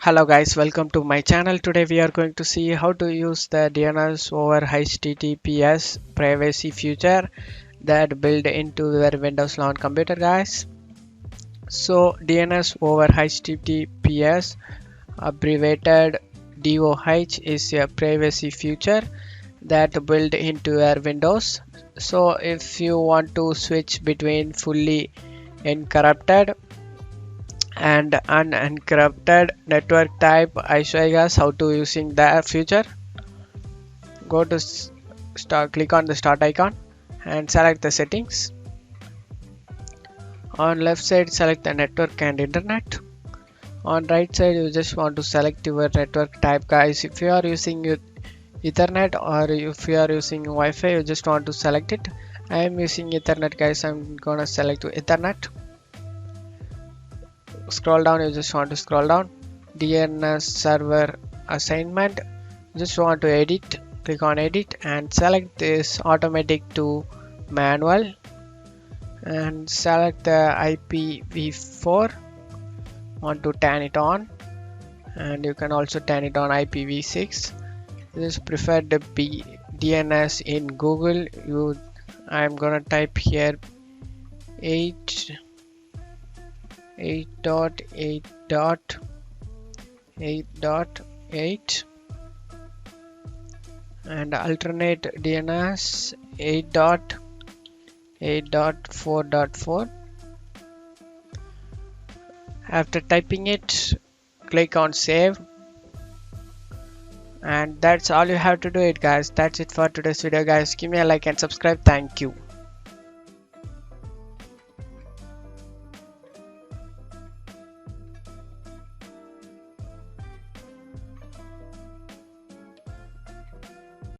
Hello guys, welcome to my channel. Today we are going to see how to use the DNS over HTTPS privacy feature that built into your Windows 11 computer guys. So DNS over HTTPS, abbreviated DOH, is a privacy feature that built into your Windows. So if you want to switch between fully encrypted and unencrypted network type, I show you guys how to using the feature. Go to start, click on the start icon and select the settings. On left side select the network and internet. On right side you just want to select your network type guys. If you are using Ethernet or if you are using Wi-Fi, you just want to select it. I am using Ethernet guys, I'm gonna select Ethernet. Scroll down, you just want to scroll down. DNS server assignment, just want to edit, click on edit and select this automatic to manual and select the IPv4. Want to turn it on, and you can also turn it on IPv6. Just prefer the DNS in Google. I'm gonna type here 8.8.8.8 and alternate DNS 8.8.4.4. After typing it, click on save, and that's all you have to do it guys. That's it for today's video guys. Give me a like and subscribe. Thank you.